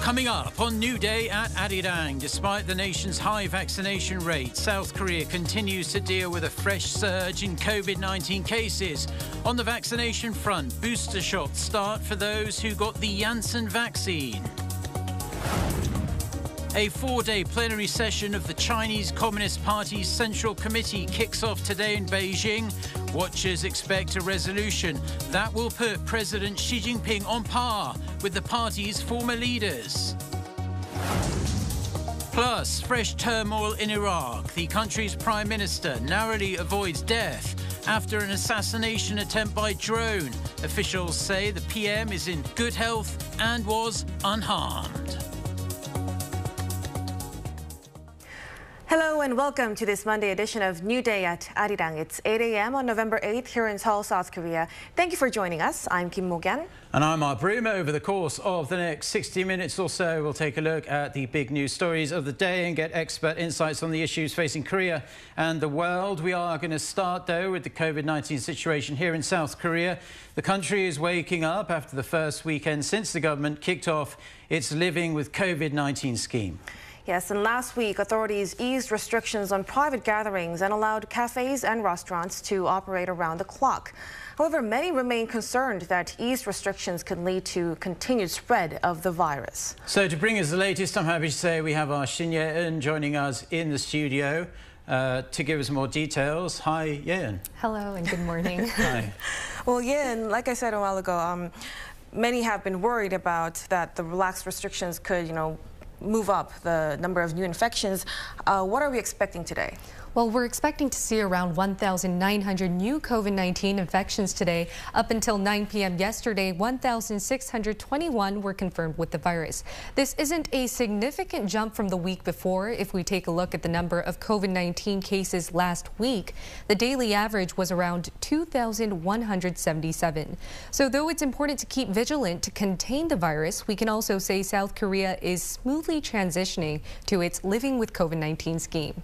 Coming up on New Day at Arirang, despite the nation's high vaccination rate, South Korea continues to deal with a fresh surge in COVID-19 cases. On the vaccination front, booster shots start for those who got the Janssen vaccine. A four-day plenary session of the Chinese Communist Party's Central Committee kicks off today in Beijing. Watchers expect a resolution that will put President Xi Jinping on par with the party's former leaders. Plus, fresh turmoil in Iraq. The country's prime minister narrowly avoids death after an assassination attempt by drone. Officials say the PM is in good health and was unharmed. Hello and welcome to this Monday edition of New Day at Arirang. It's 8 a.m. on November 8th here in Seoul, South Korea. Thank you for joining us. I'm Kim Mo-gyan. And I'm Arirang. Over the course of the next 60 minutes or so, we'll take a look at the big news stories of the day and get expert insights on the issues facing Korea and the world. We are going to start, though, with the COVID-19 situation here in South Korea. The country is waking up after the first weekend since the government kicked off its Living with COVID-19 scheme. Yes, and last week, authorities eased restrictions on private gatherings and allowed cafes and restaurants to operate around the clock. However, many remain concerned that eased restrictions could lead to continued spread of the virus. So to bring us the latest, I'm happy to say we have our Shin Ye-eun joining us in the studio to give us more details. Hi, Ye-eun. Hello and good morning. Hi. Well, Ye-eun, like I said a while ago, many have been worried about that the relaxed restrictions could, move up the number of new infections. What are we expecting today? Well, we're expecting to see around 1,900 new COVID-19 infections today. Up until 9 p.m. yesterday, 1,621 were confirmed with the virus. This isn't a significant jump from the week before. If we take a look at the number of COVID-19 cases last week, the daily average was around 2,177. So though it's important to keep vigilant to contain the virus, we can also say South Korea is smoothly transitioning to its Living with COVID-19 scheme.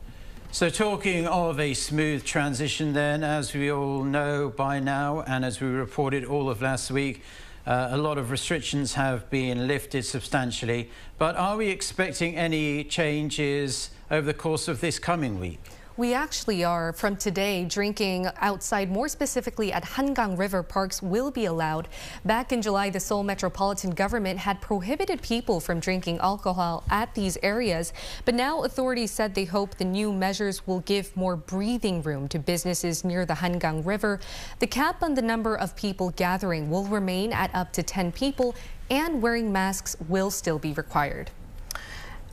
So talking of a smooth transition then, as we all know by now and as we reported all of last week, a lot of restrictions have been lifted substantially. But are we expecting any changes over the course of this coming week? We actually are. From today, drinking outside, more specifically at Hangang River parks, will be allowed. Back in July, the Seoul metropolitan government had prohibited people from drinking alcohol at these areas. But now authorities said they hope the new measures will give more breathing room to businesses near the Hangang River. The cap on the number of people gathering will remain at up to 10 people, and wearing masks will still be required.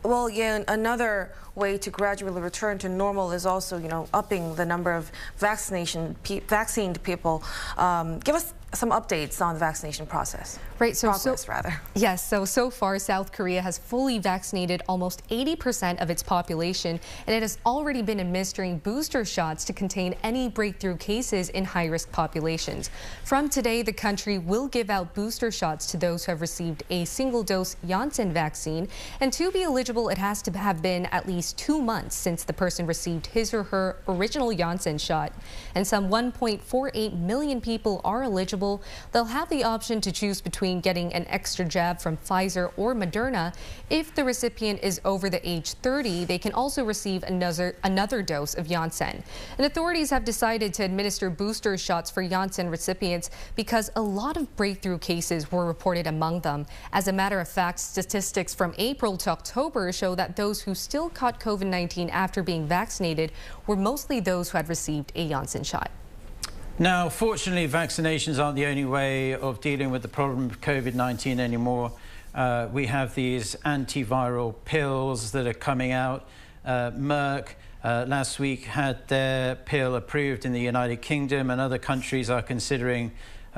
Well, yeah, another way to gradually return to normal is also, upping the number of vaccinated people. Give us some updates on the vaccination process. Right, so far South Korea has fully vaccinated almost 80% of its population, and it has already been administering booster shots to contain any breakthrough cases in high-risk populations. From today, the country will give out booster shots to those who have received a single-dose Janssen vaccine, and to be eligible, it has to have been at least 2 months since the person received his or her original Janssen shot. And some 1.48 million people are eligible. They'll have the option to choose between getting an extra jab from Pfizer or Moderna. If the recipient is over the age 30, they can also receive another dose of Janssen. And authorities have decided to administer booster shots for Janssen recipients because a lot of breakthrough cases were reported among them. As a matter of fact, statistics from April to October show that those who still caught COVID-19 after being vaccinated were mostly those who had received a Janssen shot. Now, fortunately, vaccinations aren't the only way of dealing with the problem of COVID-19 anymore. We have these antiviral pills that are coming out. Merck last week had their pill approved in the United Kingdom, and other countries are considering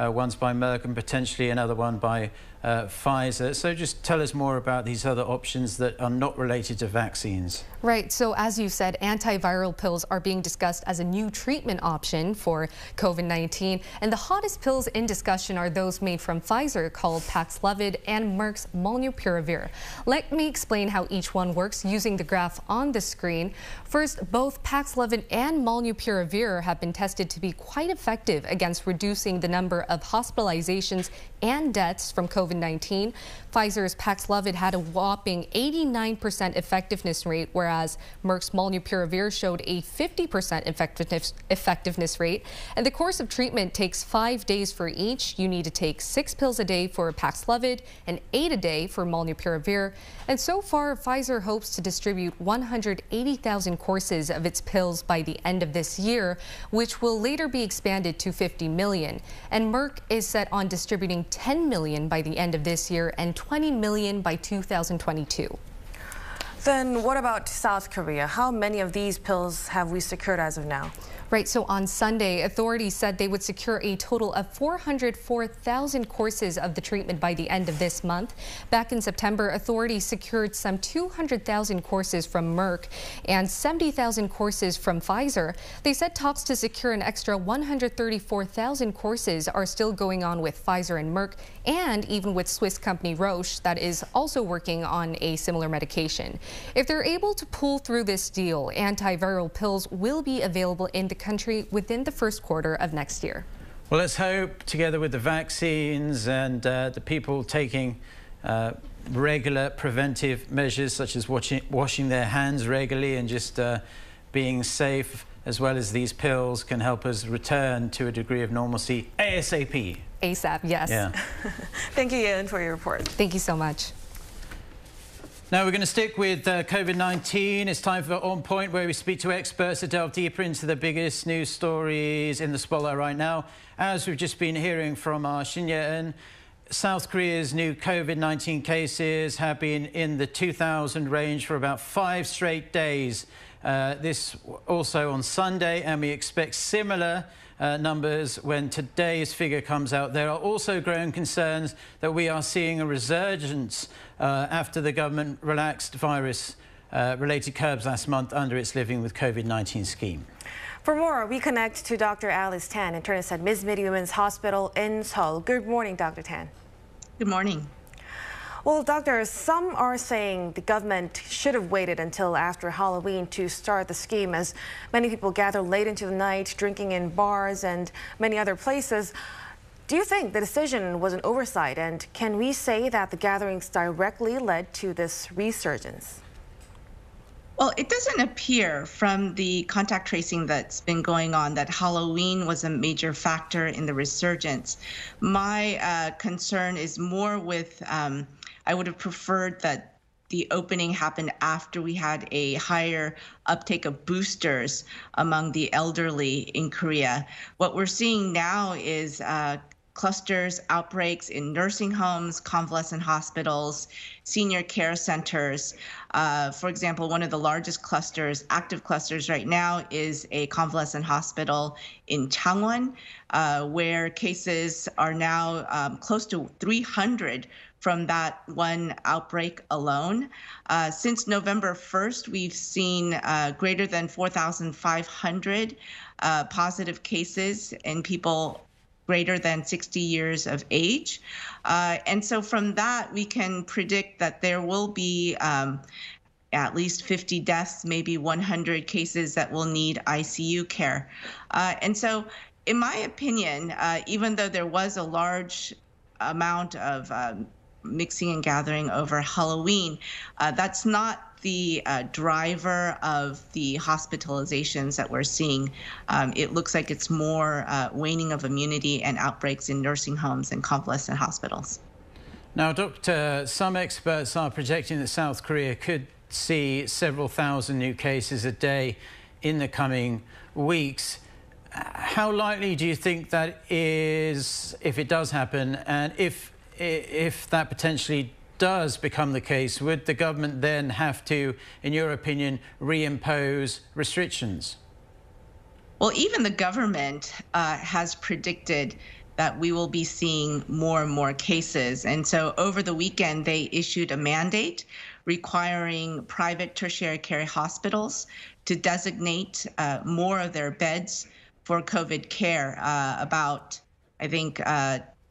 one's by Merck and potentially another one by Pfizer. So just tell us more about these other options that are not related to vaccines. Right. So as you said, antiviral pills are being discussed as a new treatment option for COVID-19. And the hottest pills in discussion are those made from Pfizer called Paxlovid and Merck's Molnupiravir. Let me explain how each one works using the graph on the screen. First, both Paxlovid and Molnupiravir have been tested to be quite effective against reducing the number of hospitalizations and deaths from COVID-19. Pfizer's Paxlovid had a whopping 89% effectiveness rate, whereas Merck's Molnupiravir showed a 50% effectiveness rate. And the course of treatment takes 5 days for each. You need to take 6 pills a day for Paxlovid and 8 a day for Molnupiravir. And so far, Pfizer hopes to distribute 180,000 courses of its pills by the end of this year, which will later be expanded to 50 million. And Merck is set on distributing 10 million by the end of this year and 20 million by 2022. Then what about South Korea? How many of these pills have we secured as of now? Right, so on Sunday, authorities said they would secure a total of 404,000 courses of the treatment by the end of this month. Back in September, authorities secured some 200,000 courses from Merck and 70,000 courses from Pfizer. They said talks to secure an extra 134,000 courses are still going on with Pfizer and Merck, and even with Swiss company Roche that is also working on a similar medication. If they're able to pull through this deal, antiviral pills will be available in the country within the first quarter of next year. Well, let's hope, together with the vaccines and the people taking regular preventive measures such as washing their hands regularly and just being safe, as well as these pills, can help us return to a degree of normalcy ASAP. ASAP, yes. Yeah. Thank you, Ian, for your report. Thank you so much. Now we're going to stick with COVID-19. It's time for On Point, where we speak to experts to delve deeper into the biggest news stories in the spotlight right now. As we've just been hearing from our Shin Ye-eun, South Korea's new COVID-19 cases have been in the 2,000 range for about 5 straight days. This also on Sunday, and we expect similar numbers when today's figure comes out. There are also growing concerns that we are seeing a resurgence after the government relaxed virus-related curbs last month under its Living with COVID-19 scheme. For more, we connect to Dr. Alice Tan, internist at Miss Miri Women's Hospital in Seoul. Good morning, Dr. Tan. Good morning. Well, doctor, some are saying the government should have waited until after Halloween to start the scheme, as many people gather late into the night, drinking in bars and many other places. Do you think the decision was an oversight, and can we say that the gatherings directly led to this resurgence? Well, it doesn't appear from the contact tracing that's been going on that Halloween was a major factor in the resurgence. My concern is more with I would have preferred that the opening happened after we had a higher uptake of boosters among the elderly in Korea. What we're seeing now is clusters, outbreaks in nursing homes, convalescent hospitals, senior care centers. For example, one of the largest clusters, active clusters right now, is a convalescent hospital in Changwon, where cases are now close to 300 from that one outbreak alone. Since November 1st, we've seen greater than 4,500 positive cases in people greater than 60 years of age. And so from that, we can predict that there will be at least 50 deaths, maybe 100 cases that will need ICU care. And so in my opinion, even though there was a large amount of mixing and gathering over Halloween, that's not the driver of the hospitalizations that we're seeing. It looks like it's more waning of immunity and outbreaks in nursing homes and convalescent hospitals. Now, Doctor, some experts are projecting that South Korea could see several thousand new cases a day in the coming weeks. How likely do you think that is, if it does happen, and if that potentially does become the case, would the government then have to, in your opinion, reimpose restrictions? Well, even the government has predicted that we will be seeing more and more cases. And so over the weekend, they issued a mandate requiring private tertiary care hospitals to designate more of their beds for COVID care. About, I think,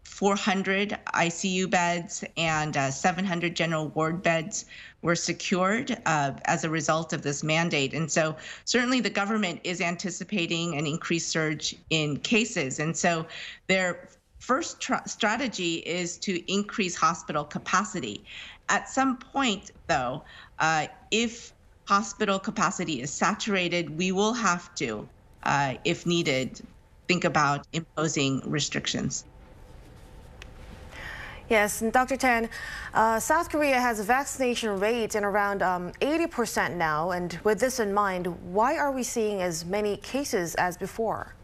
400 ICU beds and 700 general ward beds were secured as a result of this mandate. And so certainly the government is anticipating an increased surge in cases. And so their first strategy is to increase hospital capacity. At some point, though, if hospital capacity is saturated, we will have to, if needed, think about imposing restrictions. Yes, and Dr. Tan, South Korea has a vaccination rate in around 80% now. And with this in mind, why are we seeing as many cases as before?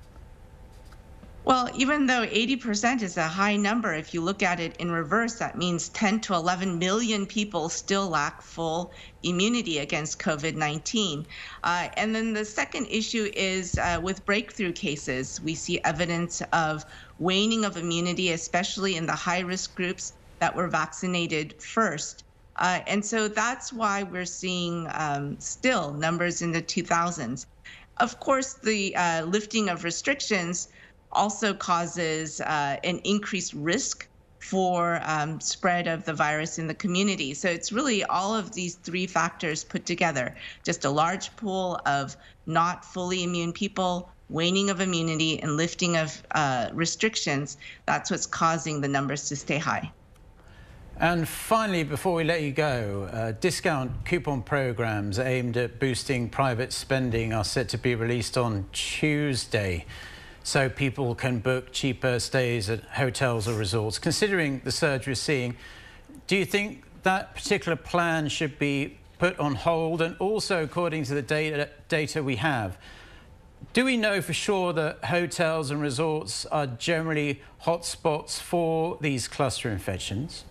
Well, even though 80% is a high number, if you look at it in reverse, that means 10 to 11 million people still lack full immunity against COVID-19. And then the second issue is with breakthrough cases, we see evidence of waning of immunity, especially in the high-risk groups that were vaccinated first. And so that's why we're seeing still numbers in the 2000s. Of course, the lifting of restrictions also causes an increased risk for spread of the virus in the community. So it's really all of these three factors put together, just a large pool of not fully immune people, waning of immunity, and lifting of restrictions. That's what's causing the numbers to stay high. And finally, before we let you go, discount coupon programs aimed at boosting private spending are set to be released on Tuesday, so people can book cheaper stays at hotels or resorts. Considering the surge we're seeing, do you think that particular plan should be put on hold? And also, according to the data we have, do we know for sure that hotels and resorts are generally hotspots for these cluster infections?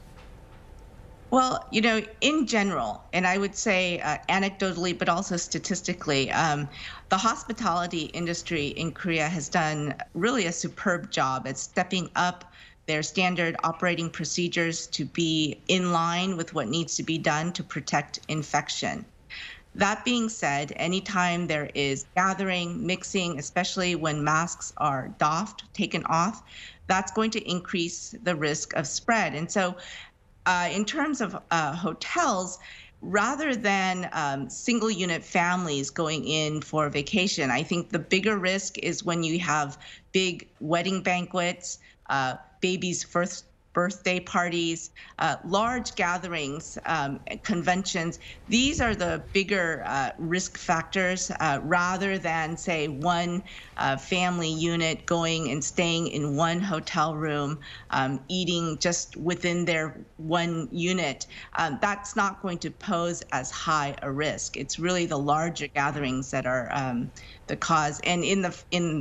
Well, you know, in general, and I would say anecdotally, but also statistically, the hospitality industry in Korea has done really a superb job at stepping up their standard operating procedures to be in line with what needs to be done to protect infection. That being said, anytime there is gathering, mixing, especially when masks are doffed, taken off, that's going to increase the risk of spread. And so in terms of hotels, rather than single unit families going in for vacation, I think the bigger risk is when you have big wedding banquets, babies' first birthday parties, large gatherings, conventions. These are the bigger risk factors rather than, say, one family unit going and staying in one hotel room, eating just within their one unit. That's not going to pose as high a risk. It's really the larger gatherings that are the cause. And in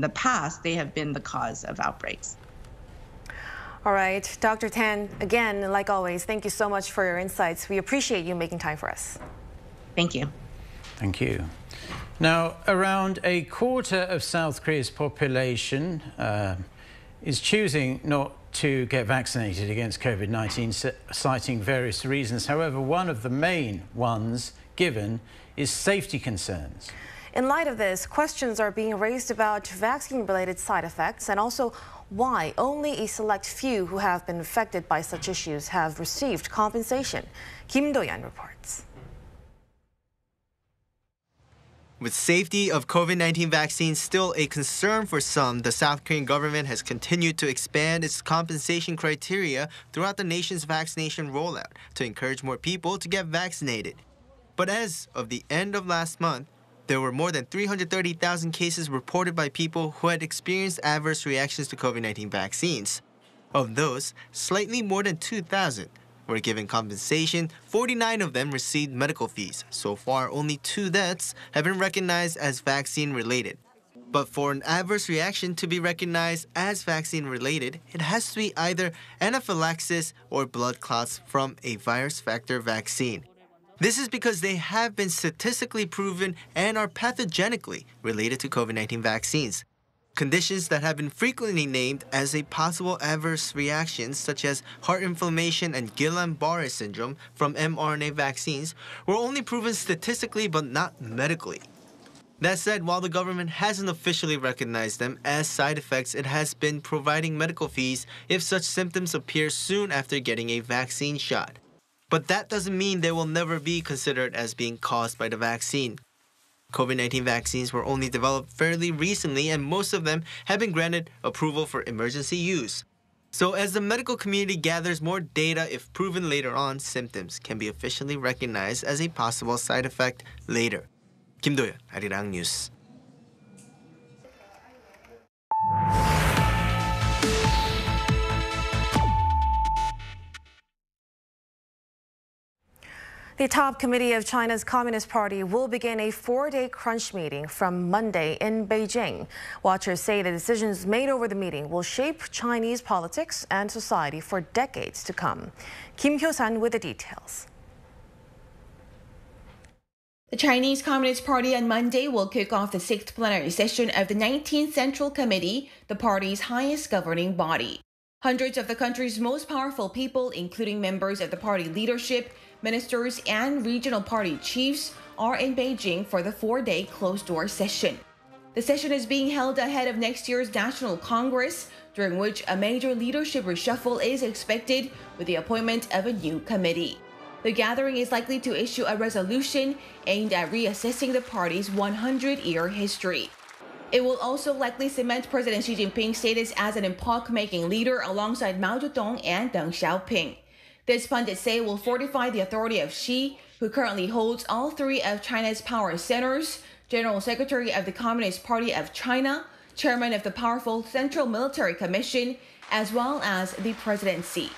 the past, they have been the cause of outbreaks. All right, Dr. Tan, again, like always, thank you so much for your insights. We appreciate you making time for us. Thank you. Thank you. Now, around a quarter of South Korea's population is choosing not to get vaccinated against COVID-19, citing various reasons. However, one of the main ones given is safety concerns. In light of this, questions are being raised about vaccine-related side effects and also why only a select few who have been affected by such issues have received compensation. Kim Do-yeon reports. With safety of COVID-19 vaccines still a concern for some, the South Korean government has continued to expand its compensation criteria throughout the nation's vaccination rollout to encourage more people to get vaccinated. But as of the end of last month, there were more than 330,000 cases reported by people who had experienced adverse reactions to COVID-19 vaccines. Of those, slightly more than 2,000 were given compensation. 49 of them received medical fees. So far, only 2 deaths have been recognized as vaccine-related. But for an adverse reaction to be recognized as vaccine-related, it has to be either anaphylaxis or blood clots from a virus vector vaccine. This is because they have been statistically proven and are pathogenically related to COVID-19 vaccines. Conditions that have been frequently named as a possible adverse reactions, such as heart inflammation and Guillain-Barré syndrome from mRNA vaccines, were only proven statistically but not medically. That said, while the government hasn't officially recognized them as side effects, it has been providing medical fees if such symptoms appear soon after getting a vaccine shot. But that doesn't mean they will never be considered as being caused by the vaccine. COVID-19 vaccines were only developed fairly recently, and most of them have been granted approval for emergency use. So as the medical community gathers more data, if proven later on, symptoms can be officially recognized as a possible side effect later. Kim Do-yeon, Arirang News. The top committee of China's Communist Party will begin a 4-day crunch meeting from Monday in Beijing. Watchers say the decisions made over the meeting will shape Chinese politics and society for decades to come. Kim Hyo-san with the details. The Chinese Communist Party on Monday will kick off the 6th plenary session of the 19th Central Committee, the party's highest governing body. Hundreds of the country's most powerful people, including members of the party leadership, ministers, and regional party chiefs, are in Beijing for the 4-day closed-door session. The session is being held ahead of next year's National Congress, during which a major leadership reshuffle is expected with the appointment of a new committee. The gathering is likely to issue a resolution aimed at reassessing the party's 100-year history. It will also likely cement President Xi Jinping's status as an epoch-making leader alongside Mao Zedong and Deng Xiaoping. This pundits say will fortify the authority of Xi, who currently holds all 3 of China's power centers, General Secretary of the Communist Party of China, Chairman of the powerful Central Military Commission, as well as the presidency.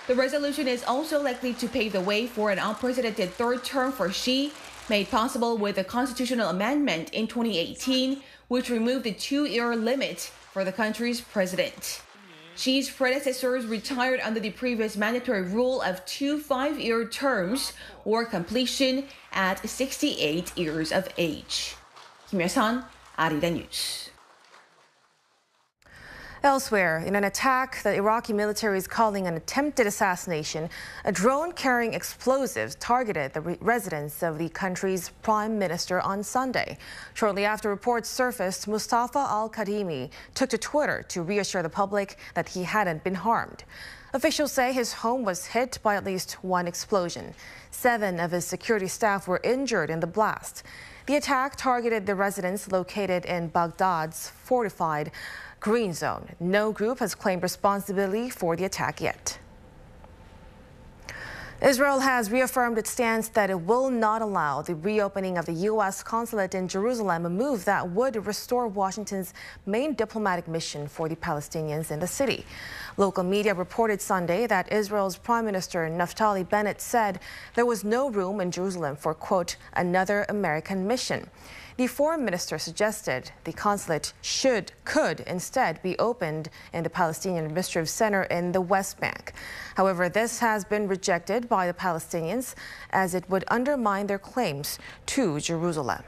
The resolution is also likely to pave the way for an unprecedented 3rd term for Xi, made possible with a constitutional amendment in 2018, which removed the 2-year limit for the country's president. Xi's predecessors retired under the previous mandatory rule of 2 5-year terms or completion at 68 years of age. Kim Hyo-san, Arirang News. Elsewhere, in an attack the Iraqi military is calling an attempted assassination, a drone carrying explosives targeted the residence of the country's prime minister on Sunday. Shortly after reports surfaced, Mustafa al-Kadhimi took to Twitter to reassure the public that he hadn't been harmed. Officials say his home was hit by at least 1 explosion. 7 of his security staff were injured in the blast. The attack targeted the residence located in Baghdad's fortified Green Zone. No group has claimed responsibility for the attack yet. Israel has reaffirmed its stance that it will not allow the reopening of the U.S. consulate in Jerusalem, a move that would restore Washington's main diplomatic mission for the Palestinians in the city. Local media reported Sunday that Israel's Prime Minister Naftali Bennett said there was no room in Jerusalem for, quote, another American mission. The foreign minister suggested the consulate could instead be opened in the Palestinian Administrative Center in the West Bank. However, this has been rejected by the Palestinians as it would undermine their claims to Jerusalem.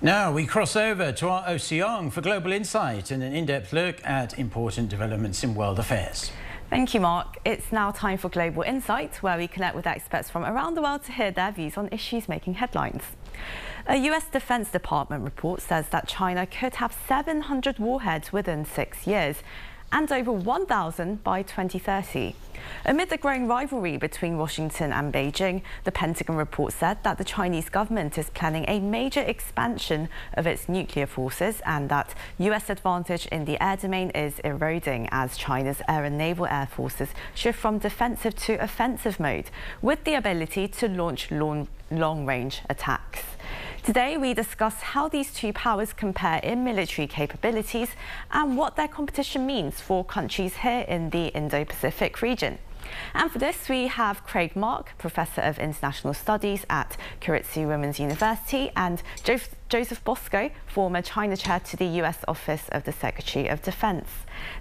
Now we cross over to our Ocean for global insight and an in-depth look at important developments in world affairs. Thank you, Mark. It's now time for Global Insight, where we connect with experts from around the world to hear their views on issues making headlines. A U.S. Defense Department report says that China could have 700 warheads within 6 years and over 1,000 by 2030. Amid the growing rivalry between Washington and Beijing, the Pentagon Report said that the Chinese government is planning a major expansion of its nuclear forces and that U.S. advantage in the air domain is eroding as China's air and naval air forces shift from defensive to offensive mode, with the ability to launch long-range attacks. Today, we discuss how these two powers compare in military capabilities and what their competition means for countries here in the Indo-Pacific region. And for this, we have Craig Mark, Professor of International Studies at Cubically Women's University, and Joseph Bosco, former China Chair to the US Office of the Secretary of Defense.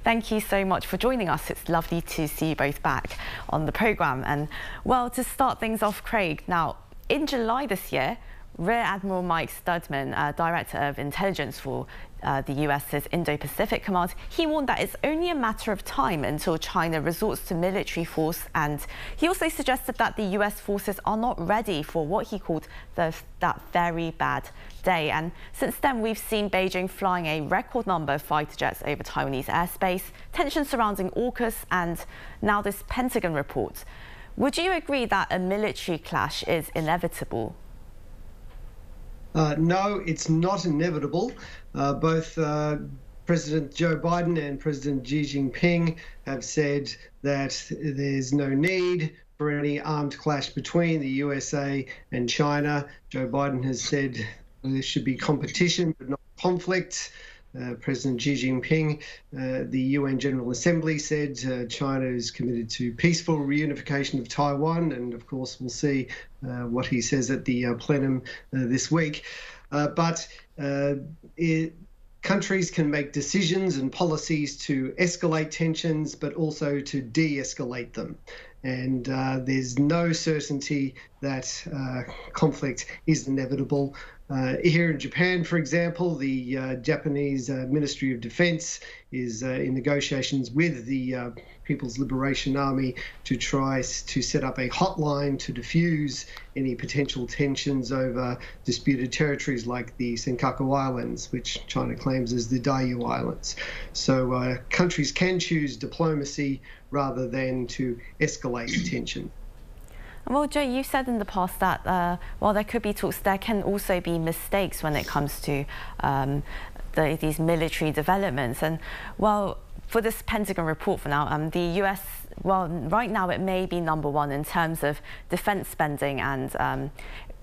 Thank you so much for joining us. It's lovely to see you both back on the programme. And, well, to start things off, Craig, now, in July this year, Rear Admiral Mike Studman, Director of Intelligence for the US's Indo-Pacific Command, he warned that it's only a matter of time until China resorts to military force, and he also suggested that the US forces are not ready for what he called that very bad day. And since then, we've seen Beijing flying a record number of fighter jets over Taiwanese airspace, tensions surrounding AUKUS, and now this Pentagon report. Would you agree that a military clash is inevitable? No, it's not inevitable. Both President Joe Biden and President Xi Jinping have said that there's no need for any armed clash between the USA and China. Joe Biden has said there should be competition but not conflict. President Xi Jinping, the UN General Assembly, said China is committed to peaceful reunification of Taiwan, and of course we'll see what he says at the plenum this week. But countries can make decisions and policies to escalate tensions, but also to de-escalate them. And there's no certainty that conflict is inevitable. Here in Japan, for example, the Japanese Ministry of Defense is in negotiations with the People's Liberation Army to try to set up a hotline to diffuse any potential tensions over disputed territories like the Senkaku Islands, which China claims as the Diaoyu Islands. So countries can choose diplomacy rather than to escalate tension. Well, Joe, you said in the past that while there could be talks, there can also be mistakes when it comes to these military developments. And, well, for this Pentagon report for now, the US, well, right now it may be #1 in terms of defense spending, and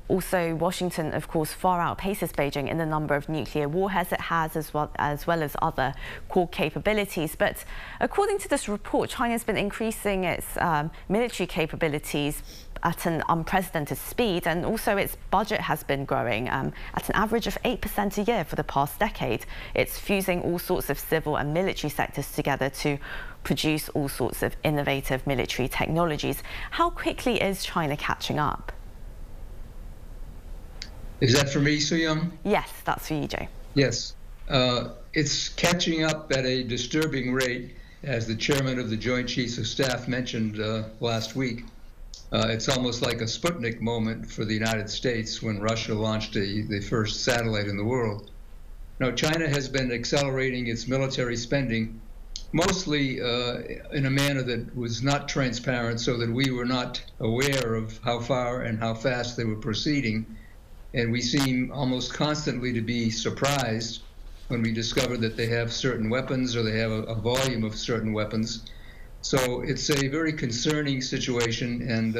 also Washington, of course, far outpaces Beijing in the number of nuclear warheads it has, as well as other core capabilities. But according to this report, China's been increasing its military capabilities at an unprecedented speed, and also its budget has been growing at an average of 8% a year for the past decade. It's fusing all sorts of civil and military sectors together to produce all sorts of innovative military technologies. How quickly is China catching up? Is that for me, Soo-Young? Yes, that's for you, Joe. Yes. It's catching up at a disturbing rate, as the chairman of the Joint Chiefs of Staff mentioned last week. It's almost like a Sputnik moment for the United States when Russia launched the first satellite in the world. Now, China has been accelerating its military spending, mostly in a manner that was not transparent, so that we were not aware of how far and how fast they were proceeding. And we seem almost constantly to be surprised when we discover that they have certain weapons, or they have a volume of certain weapons. So it's a very concerning situation, and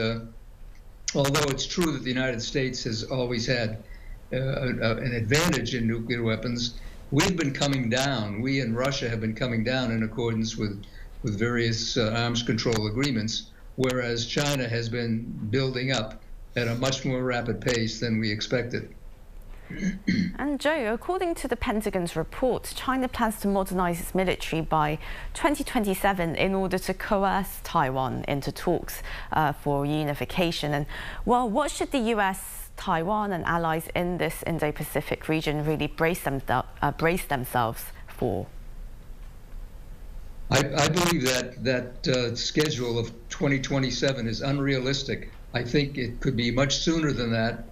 although it's true that the United States has always had an advantage in nuclear weapons, we've been coming down. We and Russia have been coming down in accordance with various arms control agreements, whereas China has been building up at a much more rapid pace than we expected. And Joe, according to the Pentagon's report, China plans to modernize its military by 2027 in order to coerce Taiwan into talks for reunification. And, well, what should the US, Taiwan and allies in this Indo-Pacific region really brace themselves for? I believe that schedule of 2027 is unrealistic. I think it could be much sooner than that.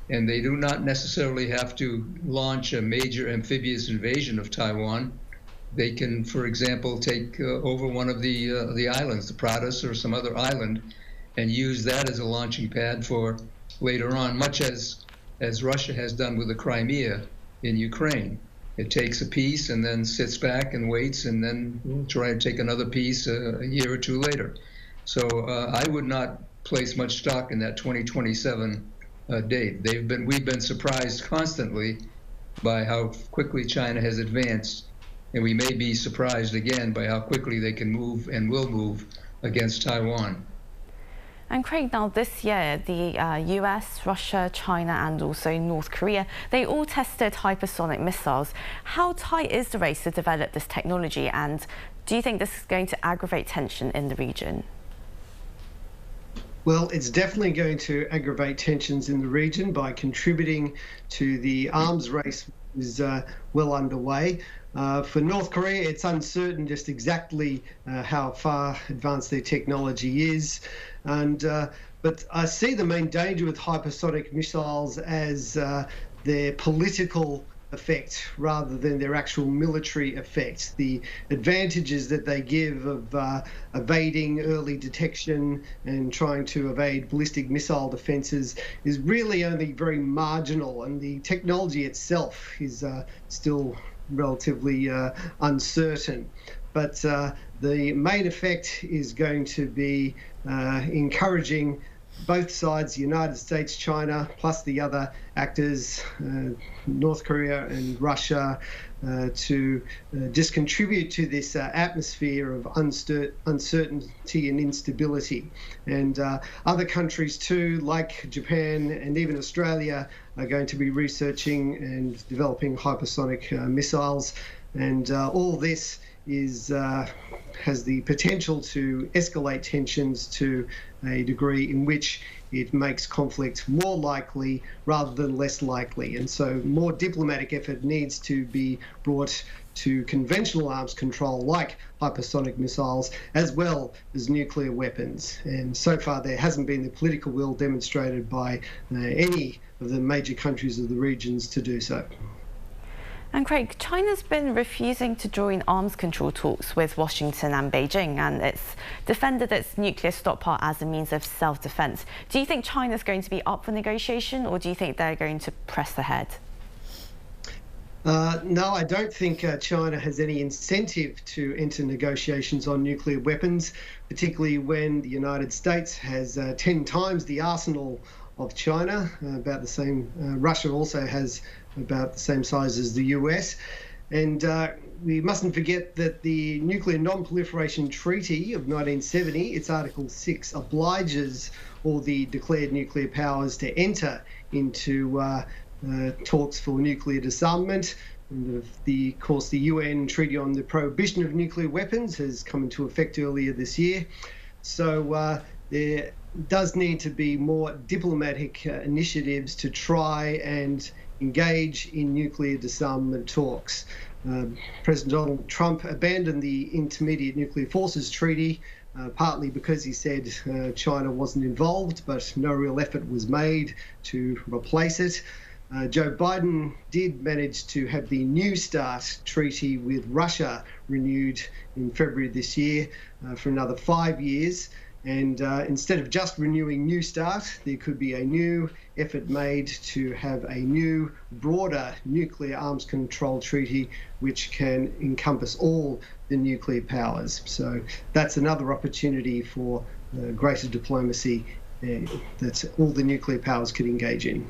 And they do not necessarily have to launch a major amphibious invasion of Taiwan. They can, for example, take over one of the islands, the Pratas or some other island, and use that as a launching pad for later on, much as Russia has done with the Crimea in Ukraine. It takes a piece and then sits back and waits, and then will try to take another piece a year or two later. So I would not place much stock in that 2027 date. We've been surprised constantly by how quickly China has advanced, and we may be surprised again by how quickly they can move and will move against Taiwan. And Craig, now this year, the US, Russia, China and also North Korea, they all tested hypersonic missiles. How tight is the race to develop this technology, and do you think this is going to aggravate tension in the region? Well, it's definitely going to aggravate tensions in the region by contributing to the arms race which is well underway. For North Korea, it's uncertain just exactly how far advanced their technology is. But I see the main danger with hypersonic missiles as their political effect rather than their actual military effect. The advantages that they give of evading early detection and trying to evade ballistic missile defenses is really only very marginal, and the technology itself is still relatively uncertain. But the main effect is going to be encouraging both sides, the United States, China, plus the other actors, North Korea and Russia, to just contribute to this atmosphere of uncertainty and instability. And other countries too, like Japan and even Australia, are going to be researching and developing hypersonic missiles. And all this has the potential to escalate tensions to a degree in which it makes conflict more likely rather than less likely. And so more diplomatic effort needs to be brought to conventional arms control like hypersonic missiles, as well as nuclear weapons. And so far there hasn't been the political will demonstrated by any of the major countries of the regions to do so. And Craig, China's been refusing to join arms control talks with Washington and Beijing, and it's defended its nuclear stockpile as a means of self-defense. Do you think China's going to be up for negotiation, or do you think they're going to press ahead? No, I don't think China has any incentive to enter negotiations on nuclear weapons, particularly when the United States has 10 times the arsenal of China, about the same. Russia also has about the same size as the US. And we mustn't forget that the Nuclear Non-Proliferation Treaty of 1970, its Article 6, obliges all the declared nuclear powers to enter into talks for nuclear disarmament. And of course, the UN Treaty on the Prohibition of Nuclear Weapons has come into effect earlier this year. So there does need to be more diplomatic initiatives to try and engage in nuclear disarmament talks. President Donald Trump abandoned the Intermediate Nuclear Forces Treaty, partly because he said China wasn't involved, but no real effort was made to replace it. Joe Biden did manage to have the New START treaty with Russia renewed in February this year for another 5 years. And instead of just renewing New START, there could be a new effort made to have a new, broader nuclear arms control treaty which can encompass all the nuclear powers. So that's another opportunity for greater diplomacy that all the nuclear powers could engage in.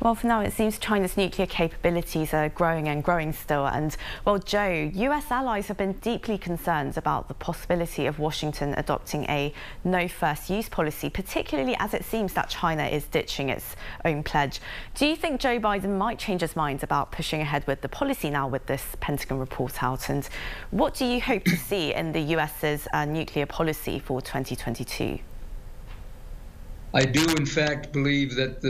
Well, for now, it seems China's nuclear capabilities are growing and growing still. And, well, Joe, US allies have been deeply concerned about the possibility of Washington adopting a no first use policy, particularly as it seems that China is ditching its own pledge. Do you think Joe Biden might change his mind about pushing ahead with the policy now with this Pentagon report out? And what do you hope to see in the US's nuclear policy for 2022? I do, in fact, believe that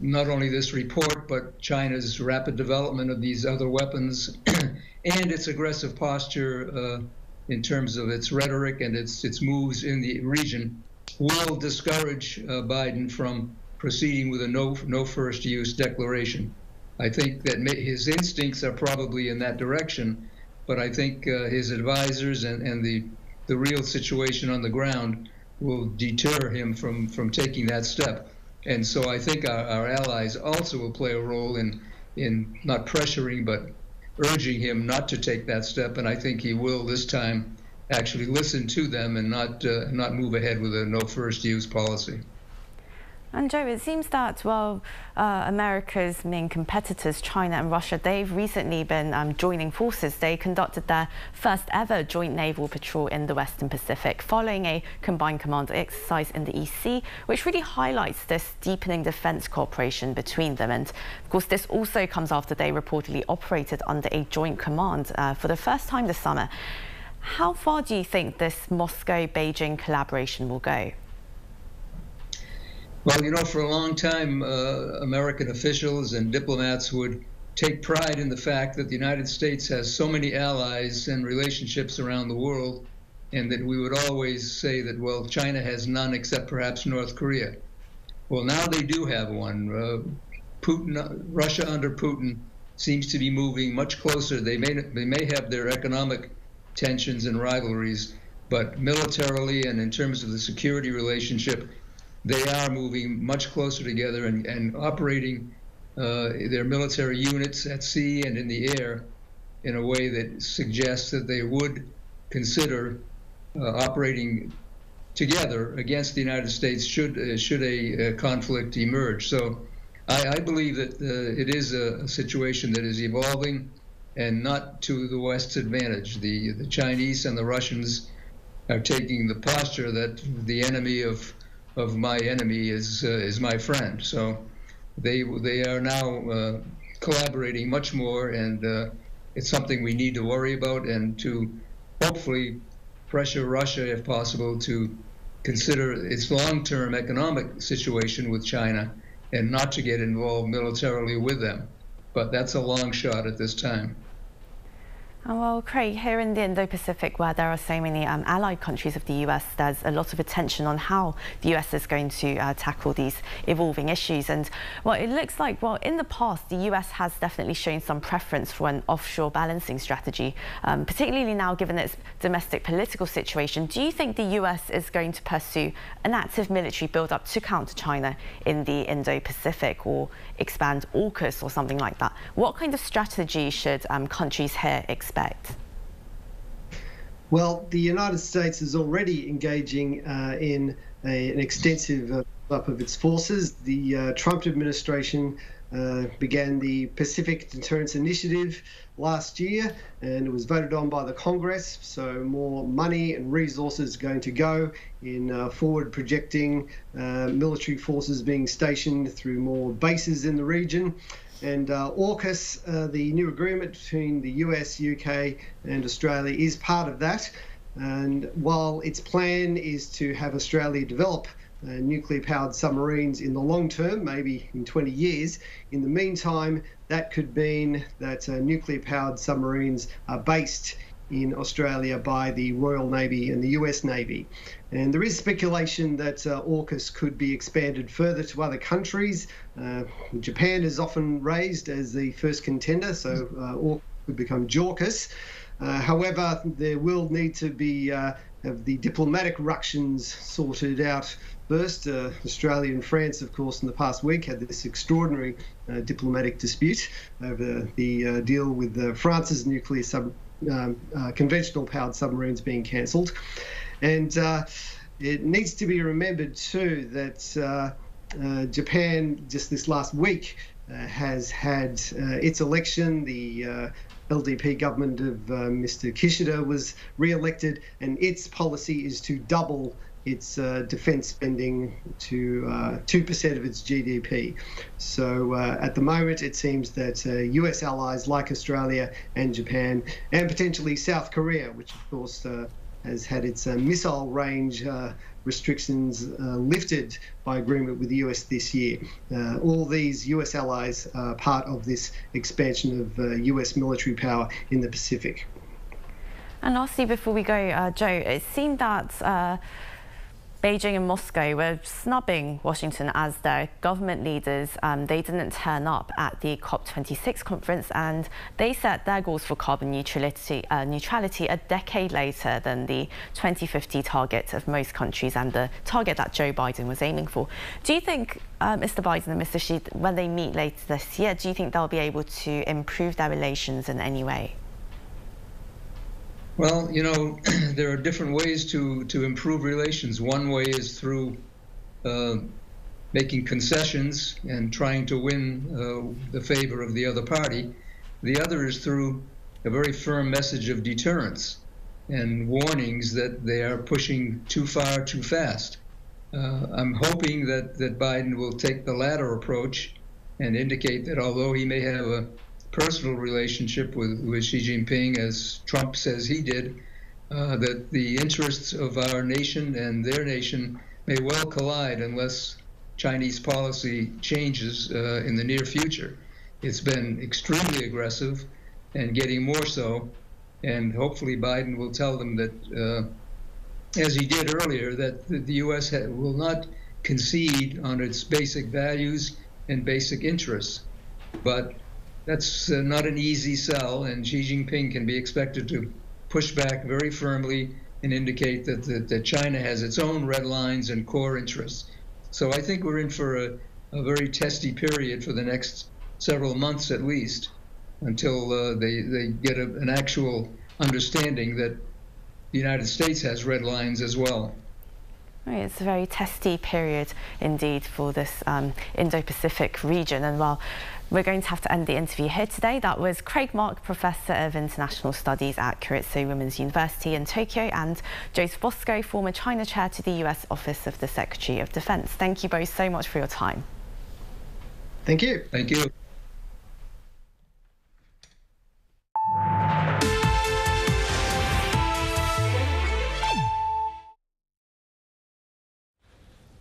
not only this report, but China's rapid development of these other weapons and its aggressive posture in terms of its rhetoric and its moves in the region will discourage Biden from proceeding with a no first use declaration. I think that his instincts are probably in that direction, but I think his advisors and the real situation on the ground will deter him from taking that step. And so I think our allies also will play a role in not pressuring, but urging him not to take that step. And I think he will this time actually listen to them and not move ahead with a no first use policy. And Joe, it seems that, well, America's main competitors, China and Russia, they've recently been joining forces. They conducted their first ever joint naval patrol in the Western Pacific, following a combined command exercise in the East Sea, which really highlights this deepening defence cooperation between them. And of course, this also comes after they reportedly operated under a joint command for the first time this summer. How far do you think this Moscow-Beijing collaboration will go? Well, you know, for a long time, American officials and diplomats would take pride in the fact that the United States has so many allies and relationships around the world, and that we would always say that, well, China has none except perhaps North Korea. Well, now they do have one. Russia under Putin seems to be moving much closer. They may have their economic tensions and rivalries, but militarily and in terms of the security relationship, they are moving much closer together and operating their military units at sea and in the air in a way that suggests that they would consider operating together against the United States should a conflict emerge. So I believe that it is a situation that is evolving and not to the West's advantage. The Chinese and the Russians are taking the posture that the enemy of my enemy is my friend. So they are now collaborating much more, and it's something we need to worry about and to hopefully pressure Russia, if possible, to consider its long-term economic situation with China and not to get involved militarily with them. But that's a long shot at this time. Well, Craig, here in the Indo-Pacific, where there are so many allied countries of the US, there's a lot of attention on how the US is going to tackle these evolving issues. And, well, it looks like, well, in the past, the US has definitely shown some preference for an offshore balancing strategy, particularly now given its domestic political situation. Do you think the US is going to pursue an active military build-up to counter China in the Indo-Pacific, or expand AUKUS or something like that? What kind of strategy should countries here expect? Well, the United States is already engaging in an extensive up of its forces. The Trump administration began the Pacific Deterrence Initiative last year, and it was voted on by the Congress. So more money and resources are going to go in forward projecting military forces being stationed through more bases in the region. And AUKUS, the new agreement between the US, UK and Australia, is part of that. And while its plan is to have Australia develop nuclear-powered submarines in the long term, maybe in 20 years, in the meantime, that could mean that nuclear-powered submarines are based in Australia by the Royal Navy and the US Navy. And there is speculation that AUKUS could be expanded further to other countries. Japan is often raised as the first contender, so AUKUS could become JAUKUS. However, there will need to be have the diplomatic ructions sorted out first. Australia and France, of course, in the past week had this extraordinary diplomatic dispute over the deal with France's nuclear conventional powered submarines being cancelled. And it needs to be remembered too that Japan just this last week has had its election. The LDP government of Mr. Kishida was re-elected, and its policy is to double its defence spending to 2% of its GDP. So at the moment, it seems that US allies like Australia and Japan, and potentially South Korea, which of course has had its missile range restrictions lifted by agreement with the US this year. All these US allies are part of this expansion of US military power in the Pacific. And lastly, before we go, Joe, it seemed that Beijing and Moscow were snubbing Washington as their government leaders. They didn't turn up at the COP26 conference, and they set their goals for carbon neutrality a decade later than the 2050 target of most countries and the target that Joe Biden was aiming for. Do you think Mr. Biden and Mr. Xi, when they meet later this year, do you think they'll be able to improve their relations in any way? Well, you know, there are different ways to improve relations. One way is through making concessions and trying to win the favor of the other party. The other is through a very firm message of deterrence and warnings that they are pushing too far, too fast. I'm hoping that Biden will take the latter approach and indicate that although he may have a personal relationship with Xi Jinping, as Trump says he did, that the interests of our nation and their nation may well collide unless Chinese policy changes in the near future. It's been extremely aggressive and getting more so, and hopefully Biden will tell them that, as he did earlier, that the U.S. will not concede on its basic values and basic interests. But that's not an easy sell, and Xi Jinping can be expected to push back very firmly and indicate that China has its own red lines and core interests. So I think we're in for a very testy period for the next several months at least, until they get an actual understanding that the United States has red lines as well. Right, it's a very testy period indeed for this Indo-Pacific region. And while we're going to have to end the interview here today, that was Craig Mark, Professor of International Studies at Keiretsu Women's University in Tokyo, and Joseph Bosco, former China Chair to the US Office of the Secretary of Defense. Thank you both so much for your time. Thank you. Thank you.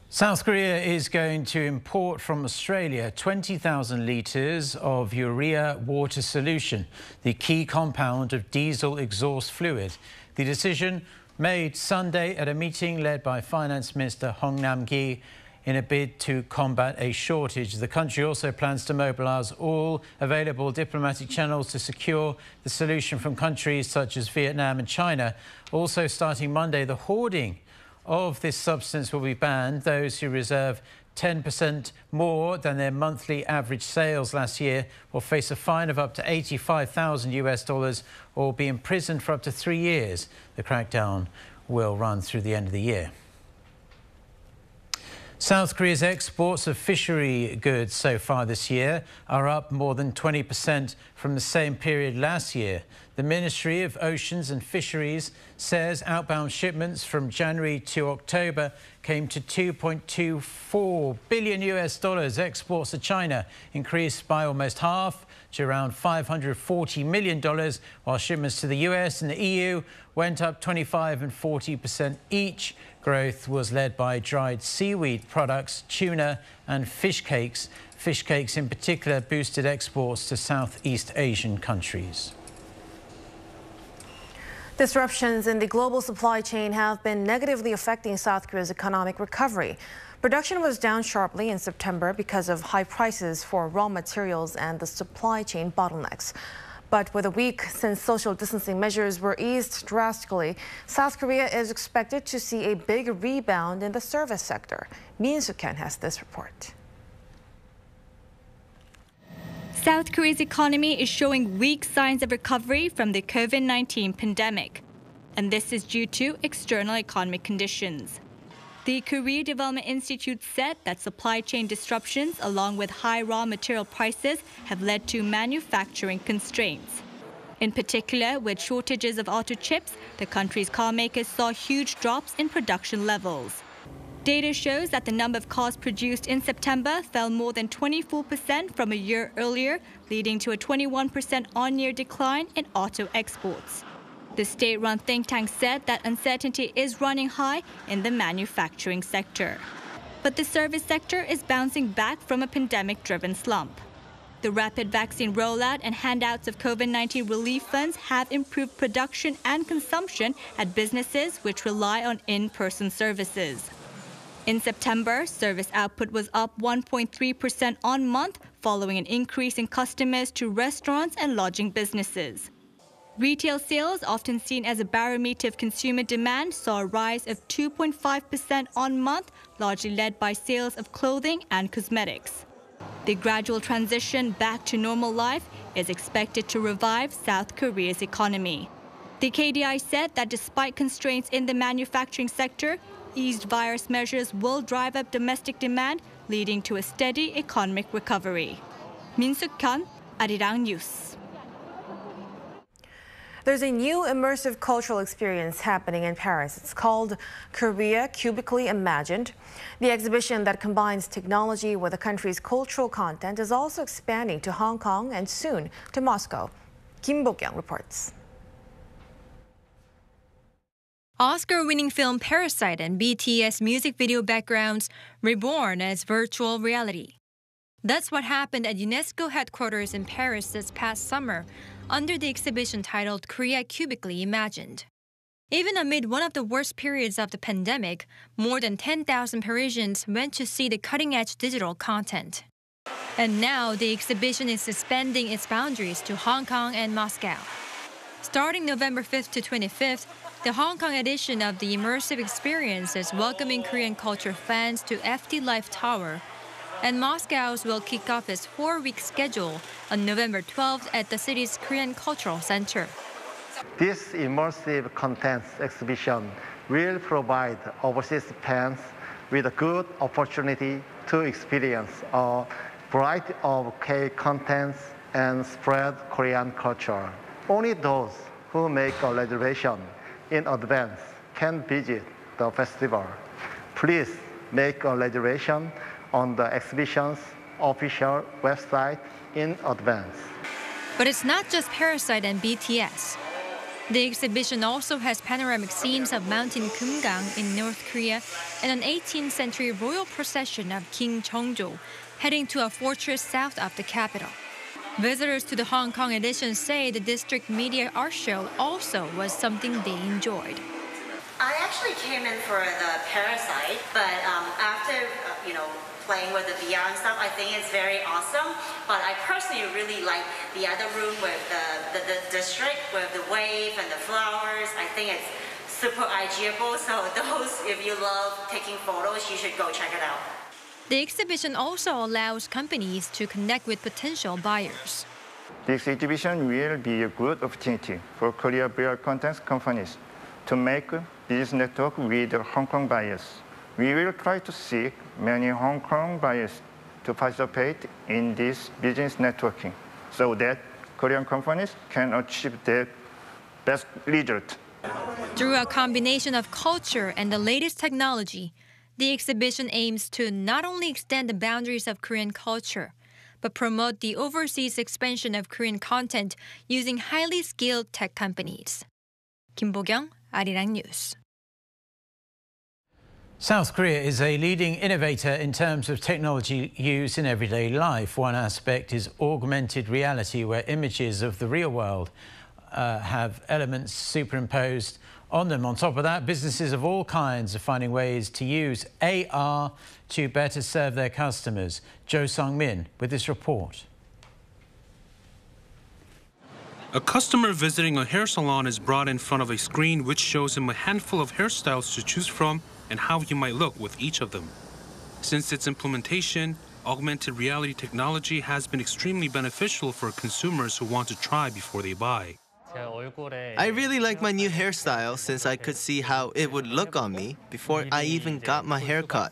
South Korea is going to import from Australia 20,000 litres of urea water solution, the key compound of diesel exhaust fluid. The decision made Sunday at a meeting led by Finance Minister Hong Nam-gi in a bid to combat a shortage. The country also plans to mobilise all available diplomatic channels to secure the solution from countries such as Vietnam and China. Also starting Monday, the hoarding of this substance will be banned. Those who reserve 10% more than their monthly average sales last year will face a fine of up to $85,000 or be imprisoned for up to 3 years. The crackdown will run through the end of the year. South Korea's exports of fishery goods so far this year are up more than 20% from the same period last year. The Ministry of Oceans and Fisheries says outbound shipments from January to October came to $2.24 billion. Exports to China increased by almost half to around $540 million, while shipments to the US and the EU went up 25% and 40% each. Growth was led by dried seaweed products, tuna and fish cakes. Fish cakes in particular boosted exports to Southeast Asian countries. Disruptions in the global supply chain have been negatively affecting South Korea's economic recovery. Production was down sharply in September because of high prices for raw materials and the supply chain bottlenecks. But with a week since social distancing measures were eased drastically, South Korea is expected to see a big rebound in the service sector. Min Soo-Ken has this report. South Korea's economy is showing weak signs of recovery from the COVID-19 pandemic, and this is due to external economic conditions. The Korea Development Institute said that supply chain disruptions along with high raw material prices have led to manufacturing constraints. In particular, with shortages of auto chips, the country's car makers saw huge drops in production levels. Data shows that the number of cars produced in September fell more than 24% from a year earlier, leading to a 21% on-year decline in auto exports. The state-run think tank said that uncertainty is running high in the manufacturing sector. But the service sector is bouncing back from a pandemic-driven slump. The rapid vaccine rollout and handouts of COVID-19 relief funds have improved production and consumption at businesses which rely on in-person services. In September, service output was up 1.3% on month, following an increase in customers to restaurants and lodging businesses. Retail sales, often seen as a barometer of consumer demand, saw a rise of 2.5% on month, largely led by sales of clothing and cosmetics. The gradual transition back to normal life is expected to revive South Korea's economy. The KDI said that despite constraints in the manufacturing sector, eased virus measures will drive up domestic demand, leading to a steady economic recovery. Min Suk-hyun, Arirang News. There's a new immersive cultural experience happening in Paris. It's called Korea Cubically Imagined. The exhibition that combines technology with the country's cultural content is also expanding to Hong Kong and soon to Moscow. Kim Bo-kyung reports. Oscar-winning film Parasite and BTS music video backgrounds reborn as virtual reality. That's what happened at UNESCO headquarters in Paris this past summer under the exhibition titled Korea Cubically Imagined. Even amid one of the worst periods of the pandemic, more than 10,000 Parisians went to see the cutting-edge digital content. And now the exhibition is expanding its boundaries to Hong Kong and Moscow. Starting November 5th to 25th, the Hong Kong edition of the immersive experience is welcoming Korean culture fans to FT Life Tower, and Moscow's will kick off its 4-week schedule on November 12th at the city's Korean Cultural Center. This immersive content exhibition will provide overseas fans with a good opportunity to experience a variety of K-contents and spread Korean culture. Only those who make a reservation in advance can visit the festival. Please make a reservation on the exhibition's official website in advance. But it's not just Parasite and BTS. The exhibition also has panoramic scenes of Mountain Kumgang in North Korea and an 18th century royal procession of King Cheongjo heading to a fortress south of the capital. Visitors to the Hong Kong edition say the district media art show also was something they enjoyed. I actually came in for the Parasite, but after playing with the VR and stuff, I think it's very awesome. But I personally really like the other room with the district with the wave and the flowers. I think it's super IGable. So those, if you love taking photos, you should go check it out. The exhibition also allows companies to connect with potential buyers. This exhibition will be a good opportunity for Korea VR content companies to make a business network with Hong Kong buyers. We will try to seek many Hong Kong buyers to participate in this business networking so that Korean companies can achieve the best result. Through a combination of culture and the latest technology, the exhibition aims to not only extend the boundaries of Korean culture, but promote the overseas expansion of Korean content using highly skilled tech companies. Kim Bo-kyung, Arirang News. South Korea is a leading innovator in terms of technology used in everyday life. One aspect is augmented reality, where images of the real world have elements superimposed on them. On top of that, businesses of all kinds are finding ways to use AR to better serve their customers. Jo Sung-min with this report. A customer visiting a hair salon is brought in front of a screen which shows him a handful of hairstyles to choose from and how he might look with each of them. Since its implementation, augmented reality technology has been extremely beneficial for consumers who want to try before they buy. I really like my new hairstyle since I could see how it would look on me before I even got my hair cut.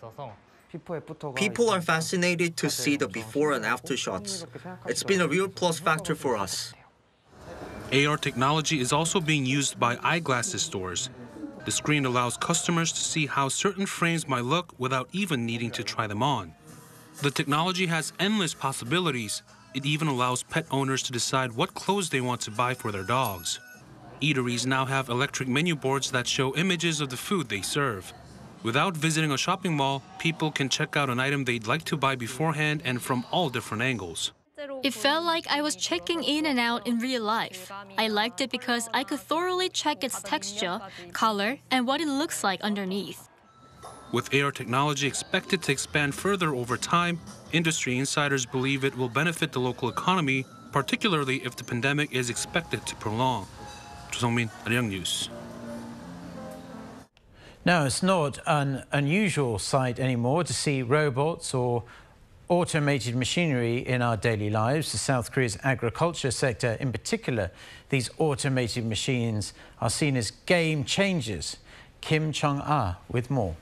People are fascinated to see the before and after shots. It's been a real plus factor for us. AR technology is also being used by eyeglasses stores. The screen allows customers to see how certain frames might look without even needing to try them on. The technology has endless possibilities. It even allows pet owners to decide what clothes they want to buy for their dogs. Eateries now have electric menu boards that show images of the food they serve. Without visiting a shopping mall, people can check out an item they'd like to buy beforehand and from all different angles. It felt like I was checking in and out in real life. I liked it because I could thoroughly check its texture, color, and what it looks like underneath. With AR technology expected to expand further over time, industry insiders believe it will benefit the local economy, particularly if the pandemic is expected to prolong. Jo Sung-min, Arirang News. Now, it's not an unusual sight anymore to see robots or automated machinery in our daily lives. The South Korea's agriculture sector in particular, these automated machines are seen as game changers. Kim Chung-ah with more.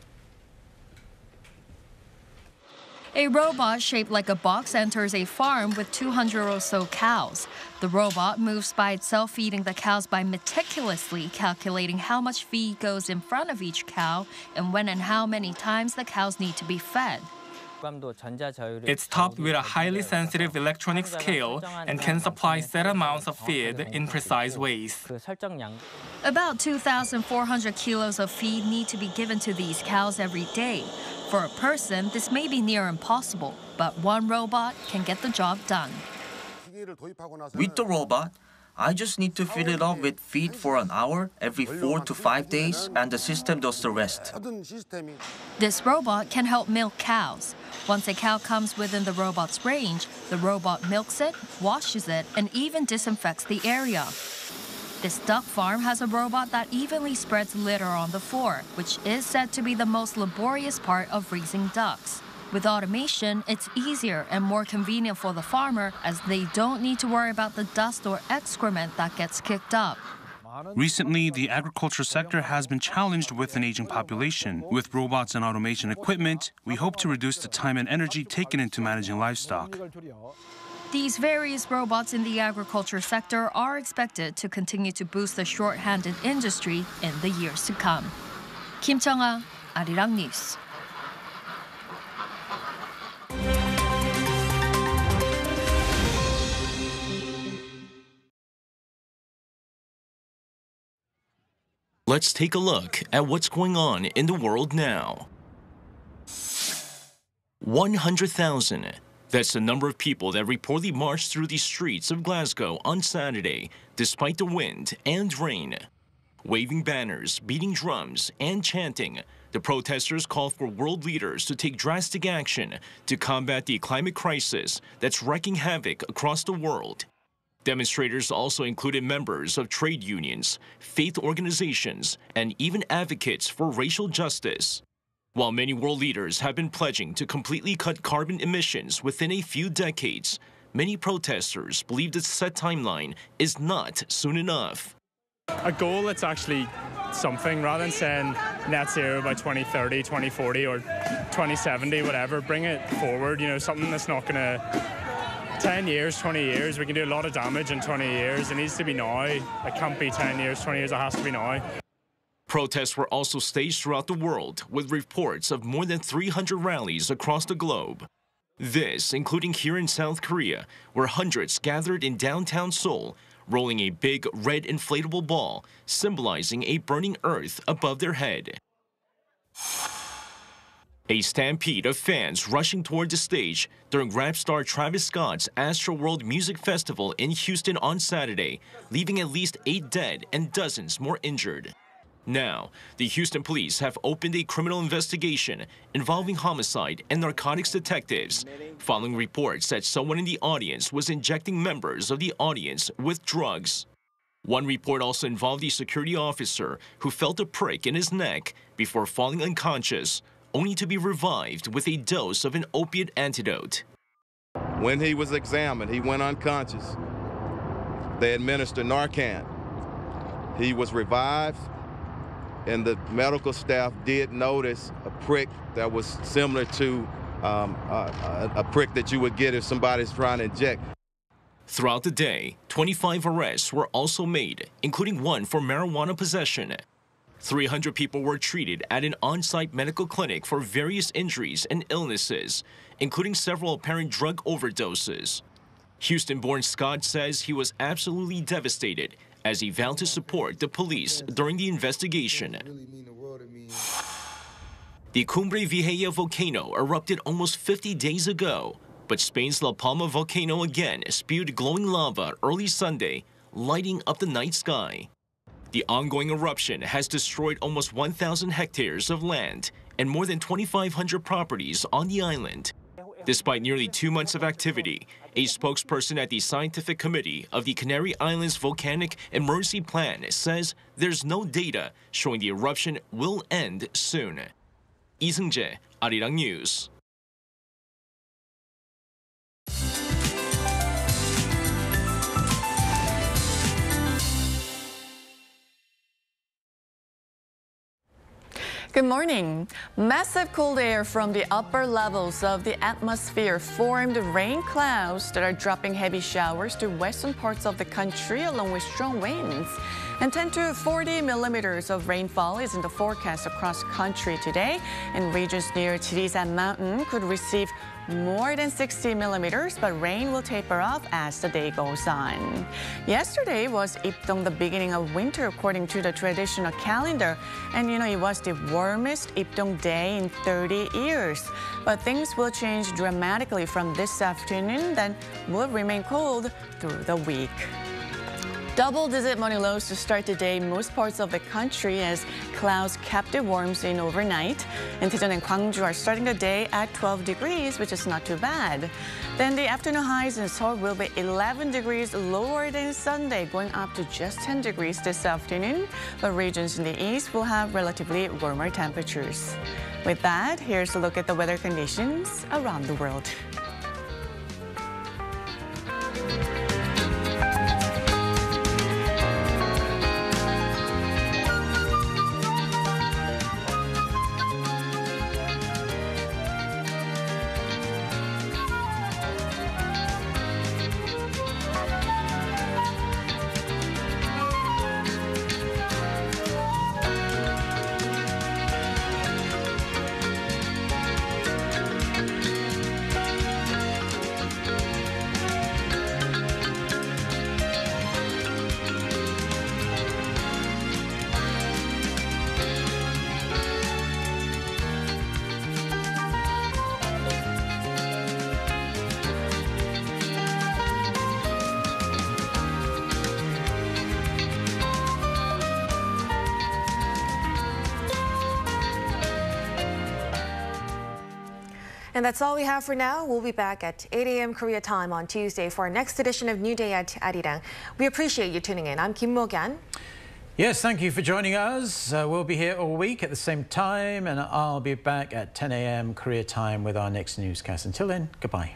A robot shaped like a box enters a farm with 200 or so cows. The robot moves by itself, feeding the cows by meticulously calculating how much feed goes in front of each cow and when and how many times the cows need to be fed. It's topped with a highly sensitive electronic scale and can supply set amounts of feed in precise ways. About 2,400 kilos of feed need to be given to these cows every day. For a person, this may be near impossible, but one robot can get the job done. With the robot, I just need to fill it up with feed for an hour every 4 to 5 days, and the system does the rest. This robot can help milk cows. Once a cow comes within the robot's range, the robot milks it, washes it, and even disinfects the area. This duck farm has a robot that evenly spreads litter on the floor, which is said to be the most laborious part of raising ducks. With automation, it's easier and more convenient for the farmer as they don't need to worry about the dust or excrement that gets kicked up. Recently, the agriculture sector has been challenged with an aging population. With robots and automation equipment, we hope to reduce the time and energy taken into managing livestock. These various robots in the agriculture sector are expected to continue to boost the short-handed industry in the years to come. Kim Chang-ah, Arirang News. Let's take a look at what's going on in the world now. 100,000. That's the number of people that reportedly marched through the streets of Glasgow on Saturday, despite the wind and rain. Waving banners, beating drums, and chanting, the protesters called for world leaders to take drastic action to combat the climate crisis that's wreaking havoc across the world. Demonstrators also included members of trade unions, faith organizations, and even advocates for racial justice. While many world leaders have been pledging to completely cut carbon emissions within a few decades, many protesters believe the set timeline is not soon enough. A goal that's actually something, rather than saying net zero by 2030, 2040, or 2070, whatever, bring it forward, something that's not going to 10 years, 20 years, we can do a lot of damage in 20 years. It needs to be now. It can't be 10 years, 20 years, it has to be now. Protests were also staged throughout the world, with reports of more than 300 rallies across the globe. This, including here in South Korea, where hundreds gathered in downtown Seoul, rolling a big red inflatable ball, symbolizing a burning earth above their head. A stampede of fans rushing toward the stage during rap star Travis Scott's Astroworld Music Festival in Houston on Saturday, leaving at least 8 dead and dozens more injured. Now, the Houston police have opened a criminal investigation involving homicide and narcotics detectives, following reports that someone in the audience was injecting members of the audience with drugs. One report also involved a security officer who felt a prick in his neck before falling unconscious, only to be revived with a dose of an opiate antidote. When he was examined, he went unconscious. They administered Narcan. He was revived, and the medical staff did notice a prick that was similar to a prick that you would get if somebody's trying to inject. Throughout the day, 25 arrests were also made, including one for marijuana possession. 300 people were treated at an on-site medical clinic for various injuries and illnesses, including several apparent drug overdoses. Houston-born Scott says he was absolutely devastated as he vowed to support the police during the investigation. The Cumbre Vieja volcano erupted almost 50 days ago, but Spain's La Palma volcano again spewed glowing lava early Sunday, lighting up the night sky. The ongoing eruption has destroyed almost 1,000 hectares of land and more than 2,500 properties on the island. Despite nearly 2 months of activity, a spokesperson at the Scientific Committee of the Canary Islands Volcanic Emergency Plan says there's no data showing the eruption will end soon. Lee Seung-jae, Arirang News. Good morning. Massive cold air from the upper levels of the atmosphere formed rain clouds that are dropping heavy showers to western parts of the country along with strong winds. And 10 to 40 millimeters of rainfall is in the forecast across country today, and regions near Jirishan Mountain could receive more than 60 millimeters, but rain will taper off as the day goes on. Yesterday was Ipdong, the beginning of winter according to the traditional calendar, and it was the warmest Ipdong day in 30 years. But things will change dramatically from this afternoon, then will remain cold through the week. Double-digit morning lows to start the day in most parts of the country as clouds kept it warm in overnight. And Daejeon and Gwangju are starting the day at 12 degrees, which is not too bad. Then the afternoon highs in Seoul will be 11 degrees lower than Sunday, going up to just 10 degrees this afternoon. But regions in the east will have relatively warmer temperatures. With that, here's a look at the weather conditions around the world. And that's all we have for now. We'll be back at 8 a.m. Korea time on Tuesday for our next edition of New Day at Arirang. We appreciate you tuning in. I'm Kim Mo-gyan. Yes, thank you for joining us. We'll be here all week at the same time, and I'll be back at 10 a.m. Korea time with our next newscast. Until then, goodbye.